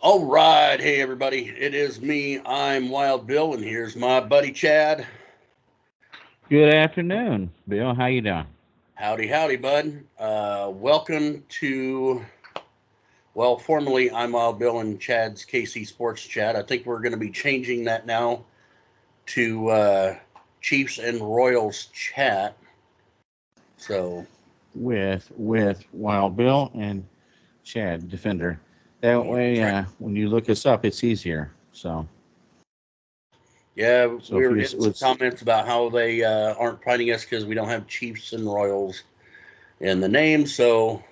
All right, hey everybody, it is me. I'm Wild Bill, and here's my buddy Chad. Good afternoon, Bill. How you doing? Howdy, howdy, bud. Welcome to, well, formerly I'm Wild Bill and Chad's KC Sports Chat. I think we're going to be changing that now to Chiefs and Royals Chat. So, With Wild Bill and Chad Defender. That yeah, that's way, right. when you look us up, it's easier. Yeah, So we if were you getting some was comments about how they aren't fighting us because we don't have Chiefs and Royals in the name. So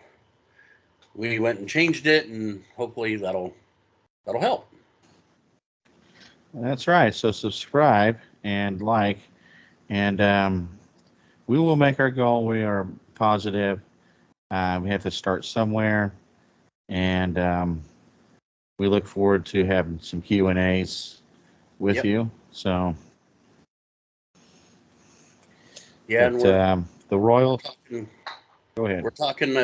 we went and changed it, and hopefully that'll help. that's right. So subscribe and like, and we will make our goal. We are positive. We have to start somewhere, and we look forward to having some Q&As with Yep. you. So, Yeah, and but the we're Royals. talking Go ahead. we're talking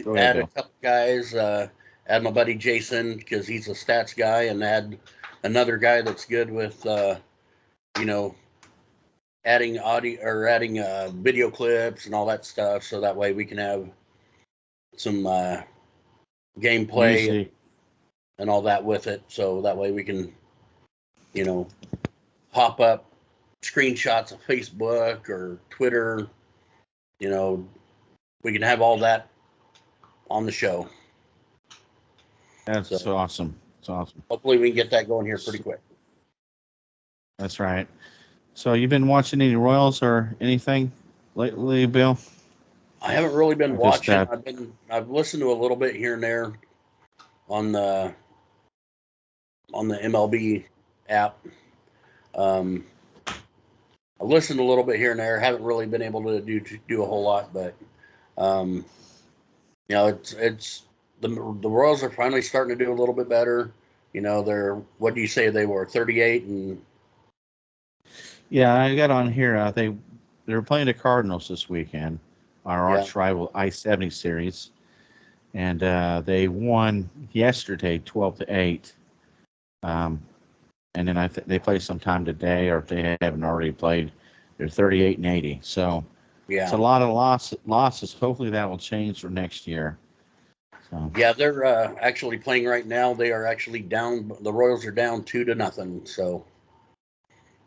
Go ahead, add a Bill. couple guys, add my buddy Jason because he's a stats guy, and add another guy that's good with you know adding audio or adding video clips and all that stuff, so that way we can have some gameplay Music. and all that with it. So that way we can you know pop up screenshots of Facebook or Twitter. You know, we can have all that on the show. That's So awesome. It's awesome. hopefully we can get that going here pretty quick. That's right. So you've been watching any Royals or anything lately, Bill? I haven't really been I just watching. I've listened to a little bit here and there on the MLB app. Um, I listened a little bit here and there. Haven't really been able to do a whole lot, but um, it's the Royals are finally starting to do a little bit better. They're what do you say they were 38 and yeah, I got on here. They're playing the Cardinals this weekend, our yeah arch rival I-70 series, and they won yesterday 12-8. Um, and then they play sometime today, or if they haven't already played, they're 38-80. So it's a yeah lot of losses. Hopefully that will change for next year. So yeah they're actually playing right now. They are actually down. The Royals are down 2-0. So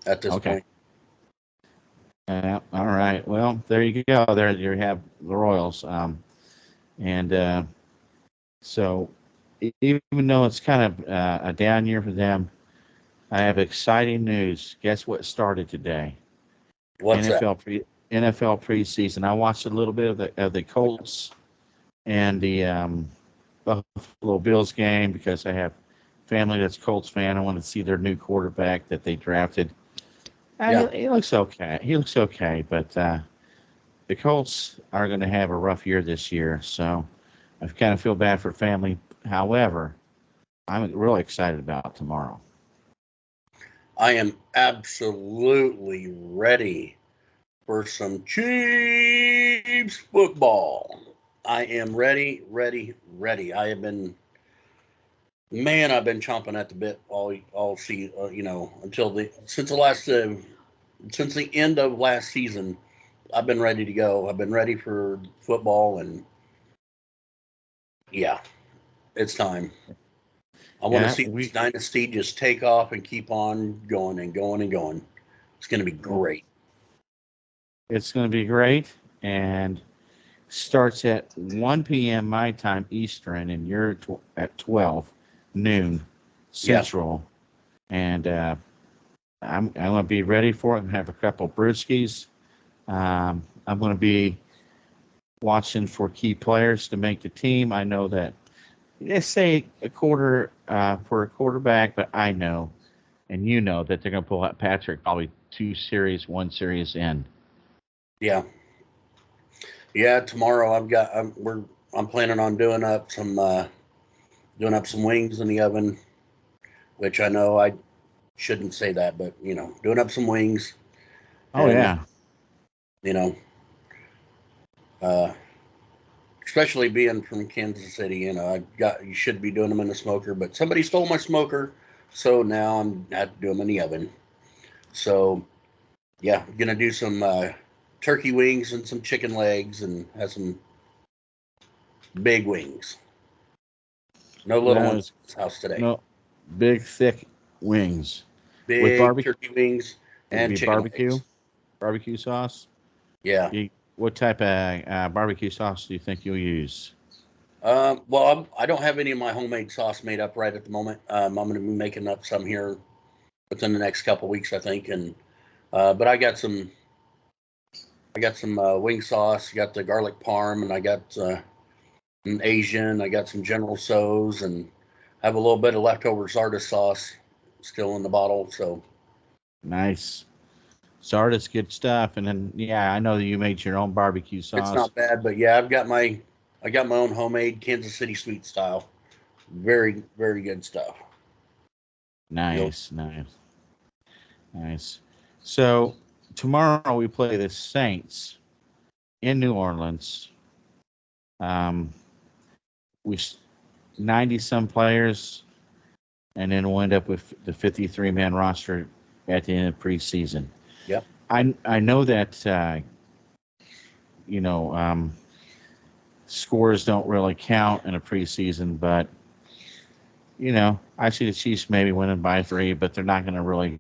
at this okay. point. All right. Well, there you go. There you have the Royals. And so, even though it's kind of a down year for them, I have exciting news. Guess what started today? What's that? NFL preseason. I watched a little bit of the Colts and the Buffalo Bills game because I have family that's Colts fan. I want to see their new quarterback that they drafted. Yeah. He looks okay. He looks okay, but the Colts are going to have a rough year this year, so I kind of feel bad for family. However, I'm really excited about tomorrow. I am absolutely ready for some Chiefs football. I am ready, ready, ready. I've been chomping at the bit all see, until the since the end of last season. I've been ready to go. I've been ready for football, and yeah, it's time. I want to Yeah, see this dynasty just take off and keep on going and going and going. It's going to be great. it's going to be great, and starts at 1 p.m. my time Eastern, and you're at 12 noon Yeah. Central, and I'm going to be ready for it. I'm going to have a couple brewskis. I'm going to be watching for key players to make the team. I know that let's say a quarter for a quarterback, but I know and you know that they're going to pull out Patrick probably 2 series, 1 series in. Yeah. Yeah, tomorrow I'm planning on doing up some wings in the oven, which I know I shouldn't say that, but doing up some wings Oh and yeah, you know uh especially being from Kansas City, you should be doing them in the smoker, but somebody stole my smoker, so now I'm had to do them in the oven. So yeah, I'm gonna do some turkey wings and some chicken legs and have some big wings. No little That ones is in this house today. no big thick wings with Big barbecue. turkey wings Would it and be chicken barbecue? legs. Barbecue sauce? Yeah. What type of barbecue sauce do you think you'll use? Well, I don't have any of my homemade sauce made up right at the moment. I'm going to be making up some here within the next couple weeks, I think. And but I got some wing sauce. I got the garlic parm, and I got an Asian. I got some General Tso's, and I have a little bit of leftover Sardis sauce still in the bottle. So Nice. Sardis, good stuff. And then, yeah, I know that you made your own barbecue it's sauce. not bad. But yeah, I got my own homemade Kansas City sweet style. Very, very good stuff. Yep. Nice, nice, nice. So tomorrow we play the Saints in New Orleans. Um, we 90 some players, and then we'll end up with the 53 man roster at the end of preseason. Yep. I know that you know scores don't really count in a preseason, but I see the Chiefs maybe winning by 3, but they're not going to really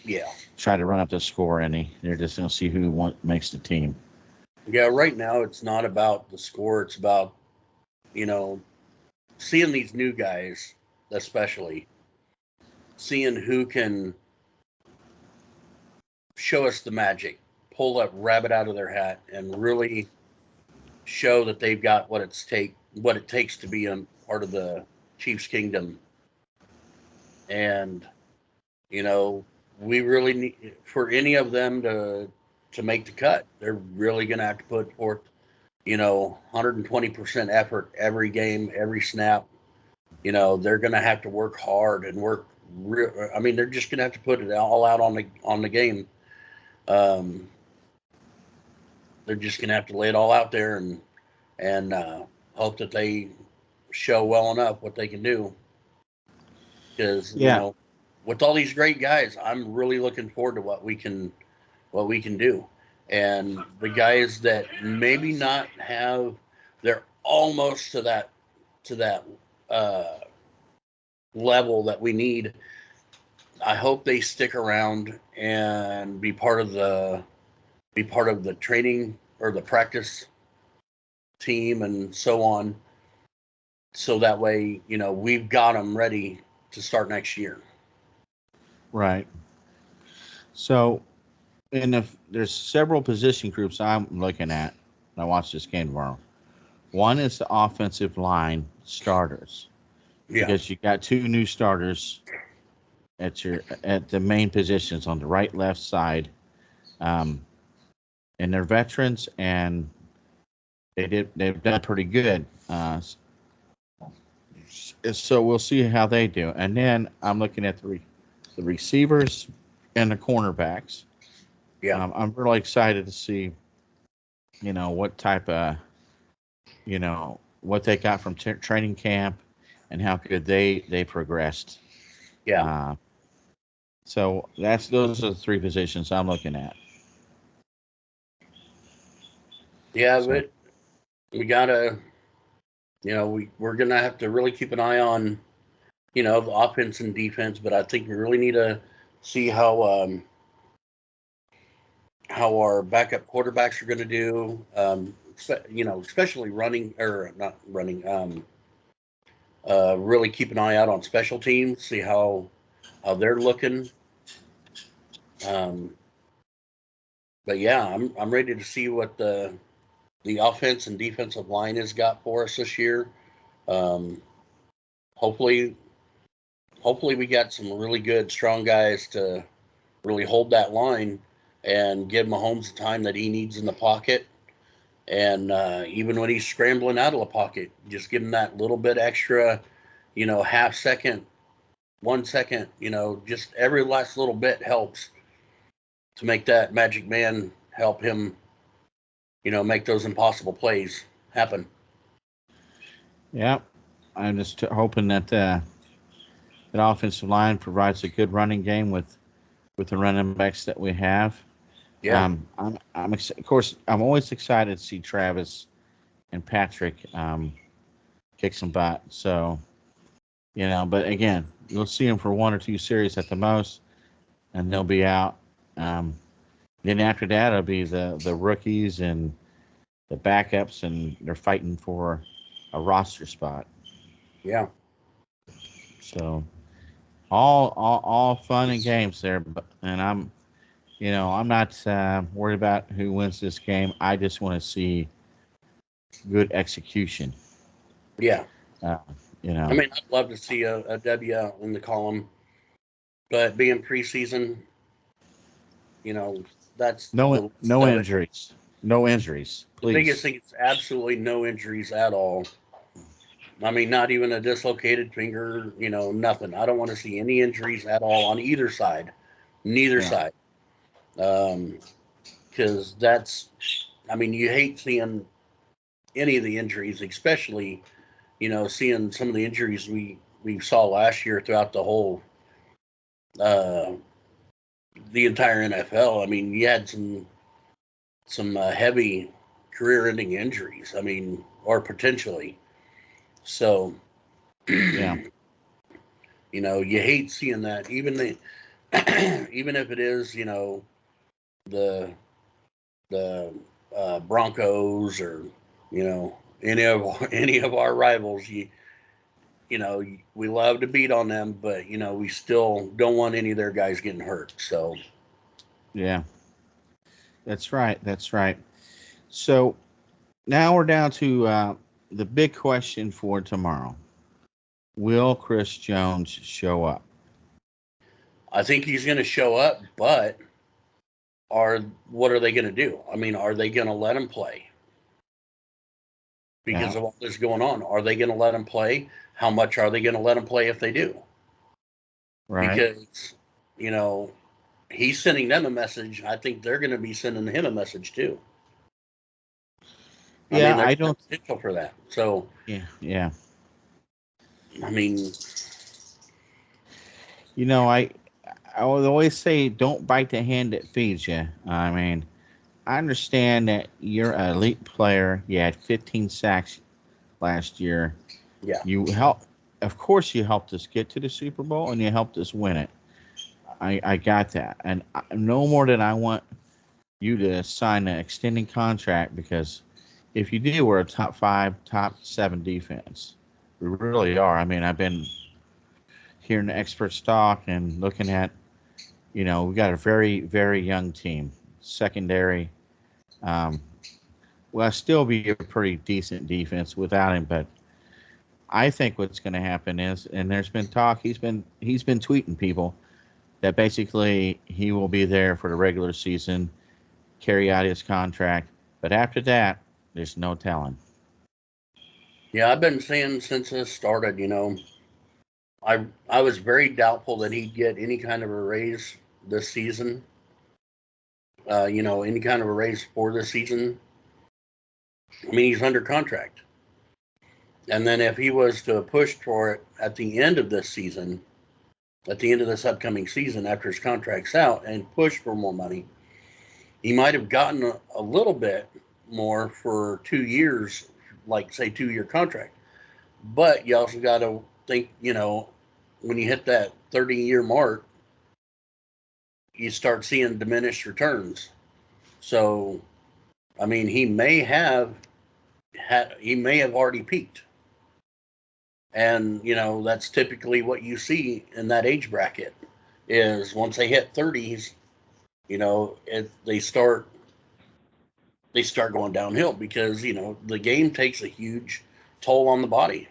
Yeah. try to run up the score any. They're just going to see who makes the team. Yeah, right now it's not about the score. It's about, seeing these new guys, especially seeing who can show us the magic, pull that rabbit out of their hat, and really show that they've got what it takes to be a part of the Chiefs Kingdom. And we really need for any of them to make the cut. They're really going to have to put forth 120% effort every game, every snap. They're going to have to work hard and work real. I mean, they're just going to have to put it all out on the game. They're just going to have to lay it all out there and hope that they show well enough what they can do. Because Yeah. with all these great guys, I'm really looking forward to what we can do. And the guys that maybe not have, they're almost to that uh, level that we need. I hope they stick around and be part of the training or the practice team and so on. So that way, we've got them ready to start next year. Right. So, there's several position groups I'm looking at. I watched this game tomorrow. One is the offensive line starters, Yeah. because you got 2 new starters at the main positions on the right, left side, and they're veterans, and they've done pretty good. So we'll see how they do. And then I'm looking at the receivers and the cornerbacks. Yeah. I'm really excited to see, what type of, what they got from training camp and how good they progressed. Yeah. So those are the 3 positions I'm looking at. Yeah, So, but we gotta, we're gonna have to really keep an eye on, the offense and defense. But I think we really need to see how our backup quarterbacks are going to do. Especially running or not running. Really keep an eye out on special teams, see how they're looking. But yeah, I'm ready to see what the offense and defensive line has got for us this year. Um, hopefully we got some really good, strong guys to really hold that line and give Mahomes the time that he needs in the pocket. And even when he's scrambling out of the pocket, just give him that little bit extra, half second, 1 second, just every last little bit helps to make that magic man help him, make those impossible plays. happen. Yeah, I'm just hoping that that offensive line provides a good running game with the running backs that we have. Yeah, Of course, I'm always excited to see Travis and Patrick kick some butt. So, but again, you'll see them for 1 or 2 series at the most, and they'll be out. Um, then after that, it'll be the rookies and the backups, and they're fighting for a roster spot. yeah, So all fun and games there, and I'm not worried about who wins this game. I just want to see good execution. yeah. Uh, I mean, I'd love to see a W out in the column, but being preseason, that's the least no of it. injuries, no injuries, The biggest please. thing is absolutely no injuries at all. I mean, not even a dislocated finger, nothing. I don't want to see any injuries at all on either side, neither Yeah, side. Because I mean, you hate seeing any of the injuries, especially, seeing some of the injuries we saw last year throughout uh, the entire NFL. I mean, you had some heavy career-ending injuries. I mean, or potentially. So, yeah, you hate seeing that. Even if it is, the Broncos or any of our rivals, we love to beat on them, but we still don't want any of their guys getting hurt. So yeah. That's right. That's right. So now we're down to the big question for tomorrow. Will Chris Jones show up? I think he's going to show up, but what are they going to do? I mean, are they going to let him play because Yeah, of all this going on? Are they going to let him play? How much are they going to let him play if they do? right. Because you know he's sending them a message. I think they're going to be sending him a message too. I mean, Yeah, there's I don't. potential for that. So, Yeah, yeah. I mean, You know, I would always say don't bite the hand that feeds you. I mean, I understand that you're an elite player. You had 15 sacks last year. yeah, You help, of course, you helped us get to the Super Bowl and you helped us win it. I got that, and no more than I want you to sign an extending contract because if you do, we're a top 5, top 7 defense. We really are. I mean, I've been hearing the experts talk and looking at, we got a very, very young team, secondary. Um, will still be a pretty decent defense without him, but I think what's going to happen is, and there's been talk, he's been tweeting people that basically he will be there for the regular season, carry out his contract, but after that, there's no telling. yeah. I've been saying since this started. I was very doubtful that he'd get any kind of a raise this season. Any kind of a raise for this season. I mean, he's under contract, and then if he was to push for it at the end of this season, at the end of this upcoming season, after his contract's out, and push for more money, he might have gotten a little bit more for 2 years, like say 2 year contract. But you also got to think, when you hit that 30-year mark, you start seeing diminished returns. So, I mean, he may have already peaked, and that's typically what you see in that age bracket. Is once they hit 30s, they start going downhill because the game takes a huge toll on the body.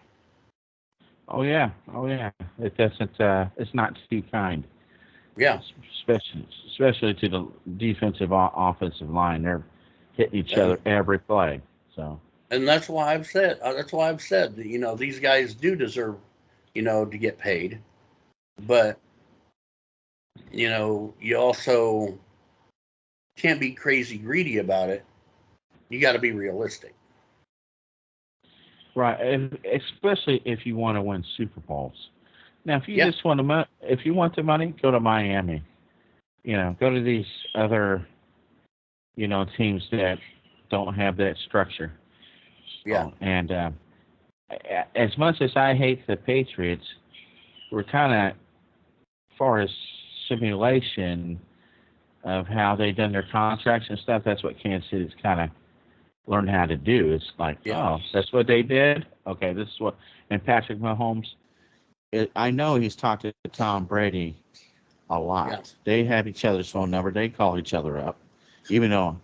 Oh yeah, oh yeah. It doesn't. It's not too kind, Yeah, especially to the defensive offensive line. They're hitting each and other every play. So and that's why I've said that these guys do deserve to get paid, but you also can't be crazy greedy about it. You got to be realistic. Right, and especially if you want to win Super Bowls. Now, if you Yeah, just want if you want the money, go to Miami. Go to these other teams that don't have that structure. yeah, And as much as I hate the Patriots, we're kind of far as simulation of how they done their contracts and stuff. That's what Kansas City's kind of learned how to do. It's like, yeah, oh, that's what they did. Okay, this is what. And Patrick Mahomes, I know he's talked to Tom Brady a yeah, lot. They have each other's phone number. They call each other up, even though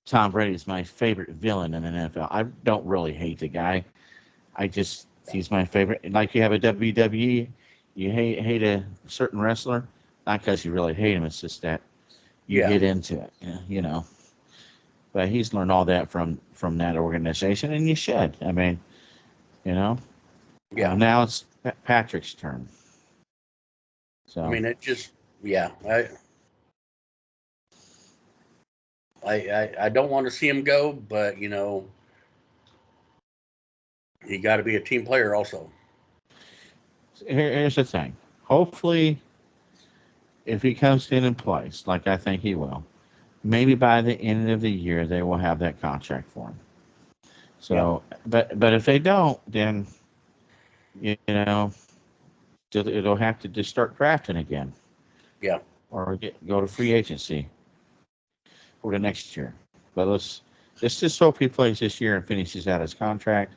Tom Brady is my favorite villain in the NFL. I don't really hate the guy. He's my favorite. Like you have a WWE, you hate a certain wrestler, not because you really hate him. It's just that you yeah, get into it, But he's learned all that from that organization, and you should. I mean, you know. yeah. Now it's Patrick's turn. I So mean, it just, yeah. I don't want to see him go, but you got to be a team player also. here's the thing. Hopefully, if he comes in place, like I think he will, maybe by the end of the year they will have that contract for him. Yeah, So, but if they don't, then you know it'll have to just start drafting again, yeah, or go to free agency for the next year. But let's just hope he plays this year and finishes out his contract.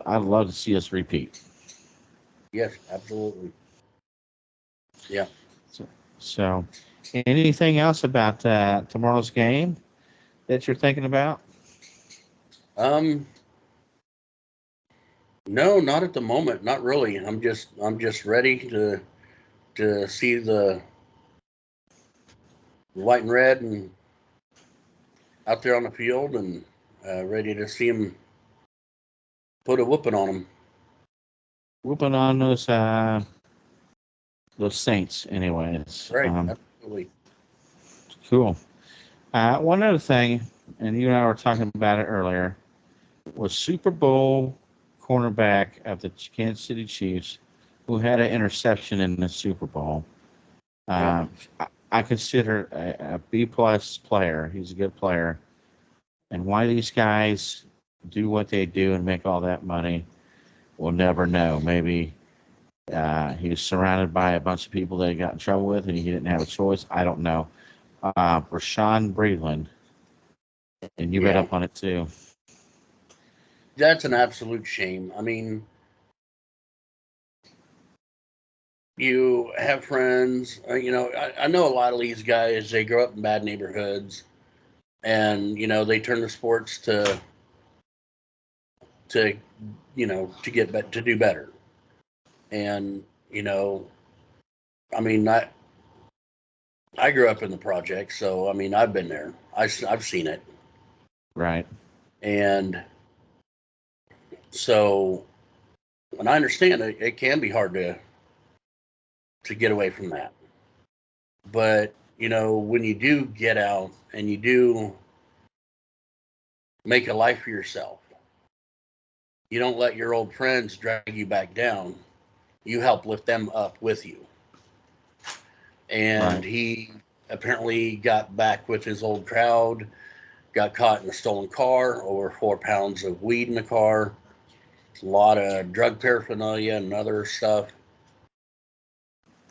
I'd love to see us repeat. yes, absolutely. Yeah. So, so anything else about tomorrow's game that you're thinking about? Um, no, not at the moment. Not really. I'm just ready to see the white and red and out there on the field and ready to see him put a whooping on him. Whooping on those Saints, anyways. Right. Absolutely. Cool. One other thing, and you and I were talking about it earlier, was Super Bowl cornerback of the Kansas City Chiefs, who had an interception in the Super Bowl. Yeah. I consider a B plus player. He's a good player, and why these guys do what they do and make all that money, we'll never know. Maybe he was surrounded by a bunch of people that he got in trouble with, and he didn't have a choice. I don't know. Rashawn Breeland, and you read Yeah. up on it too. That's an absolute shame. I mean, you have friends. I know a lot of these guys. They grow up in bad neighborhoods, and they turn to sports to to do better. And I mean, I grew up in the project, so I mean, I've been there. I've seen it, Right. and so and I understand it can be hard to get away from that. But when you do get out and you do make a life for yourself, you don't let your old friends drag you back down. You help lift them up with you. And Right. he apparently got back with his old crowd, got caught in a stolen car, over 4 pounds of weed in the car, a lot of drug paraphernalia and other stuff,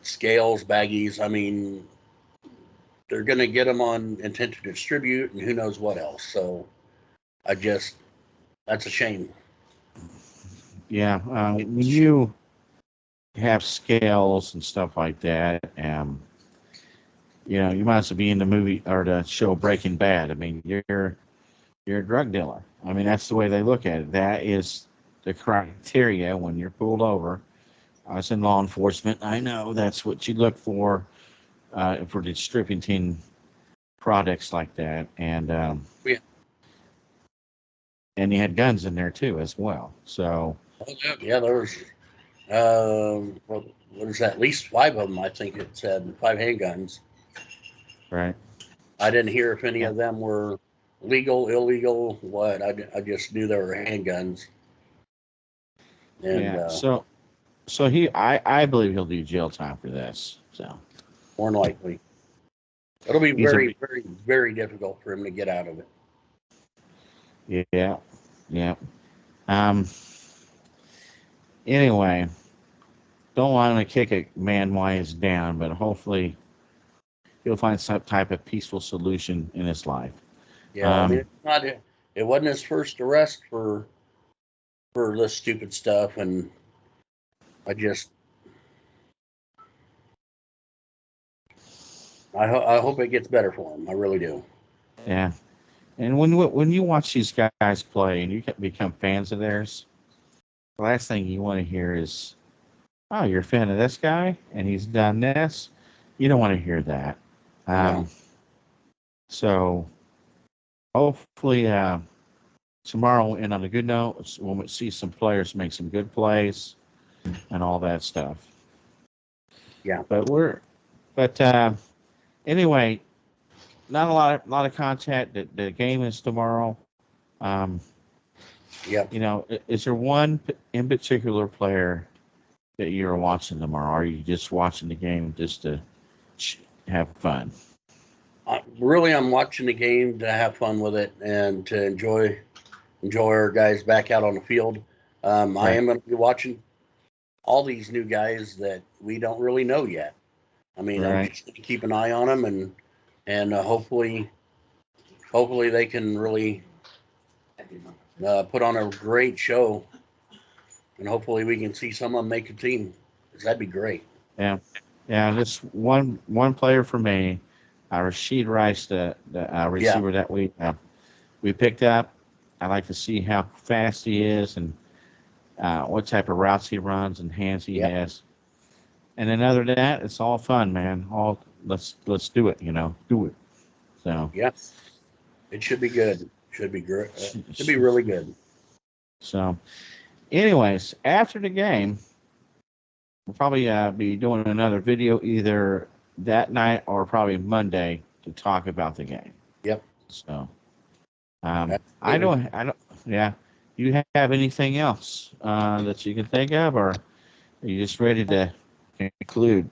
scales, baggies. I mean, they're going to get him on intent to distribute and who knows what else. So I just, that's a shame. Yeah. When you have scales and stuff like that, you might as well be in the movie or the show Breaking Bad. I mean, you're a drug dealer. I mean, that's the way they look at it. That is the criteria when you're pulled over. I was in law enforcement. I know that's what you look for distributing products like that, Yeah. and you had guns in there too as well. So Yeah, there was, what is that? At least five of them, I think it said, five handguns. right, I didn't hear if any yeah, of them were legal, illegal, what. I just knew they were handguns. And Yeah. So I believe he'll do jail time for this. So more than likely, it'll be he's a very, very, very difficult for him to get out of it. yeah, yeah. Um. Anyway, don't want to kick a man while he's down, but hopefully he'll find some type of peaceful solution in his life. Yeah, I mean, it wasn't his first arrest for this stupid stuff, and I just I hope it gets better for him. I really do. Yeah. And when you watch these guys play and you become fans of theirs, the last thing you want to hear is, "Oh, you're a fan of this guy and he's done this." You don't want to hear that. No. Um, so hopefully tomorrow we'll end on a good note. We'll see some players make some good plays and all that stuff. Yeah. But anyway, not a lot of content. The game is tomorrow. Um, Yep. you know, is there one in particular player that you're watching tomorrow? Or are you just watching the game just to have fun? Really, I'm watching the game to have fun with it and to enjoy our guys back out on the field. I Right. am going to be watching all these new guys that we don't really know yet. I mean, I'm Right. just going to keep an eye on them and hopefully they can really put on a great show, and hopefully we can see some of them make a team. 'Cause that'd be great. Yeah. Yeah. Just one player for me, Rashid Rice, the Yeah. receiver that we picked up. I like to see how fast he is and what type of routes he runs and hands he Yeah. has. And then other than that, it's all fun, man. All let's do it. Do it. So Yeah. It should be good. Should be great. Should be so, really good. anyways, after the game, we'll probably be doing another video either that night or probably Monday to talk about the game. Yep. So Absolutely. I don't. Yeah. Do you have anything else that you can think of, or are you just ready to conclude?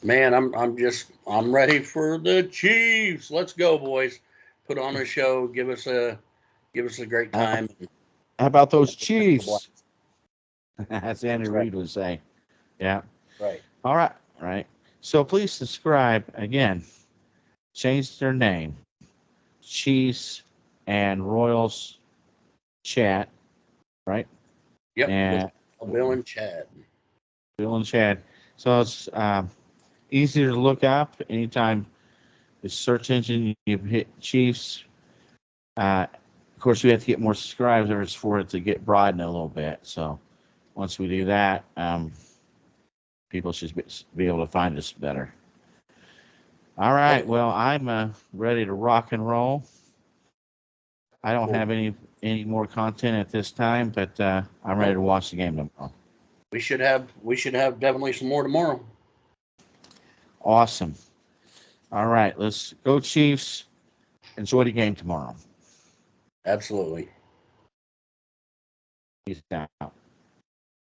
Man, I'm ready for the Chiefs. Let's go, boys. Put on a show. Give us a great How time. about those Have a blast. Chiefs? As Andy That's right. Reid would say. Yeah. Right. All right. Right. So please subscribe again. Change their name. Chiefs and Royals chat. Right. Yep. With And Bill and Chad. Bill and Chad. So it's easier to look up anytime the search engine you hit Chiefs. Of course, we have to get more subscribers for it to get broadened a little bit. So once we do that, people should be able to find us better. All right. Well, I'm ready to rock and roll. I don't Cool. have any more content at this time, but I'm ready to watch the game tomorrow. We should have definitely some more tomorrow. Awesome. All right. Let's go, Chiefs. Enjoy the game tomorrow. Absolutely. Peace out.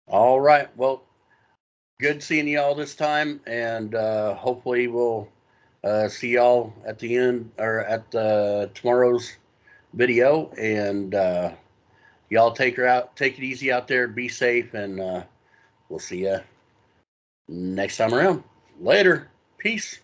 All right. Well, good seeing y'all this time, and hopefully we'll see y'all at the end or at tomorrow's video. And y'all take it easy out there, be safe, and we'll see you next time around. Later. Peace.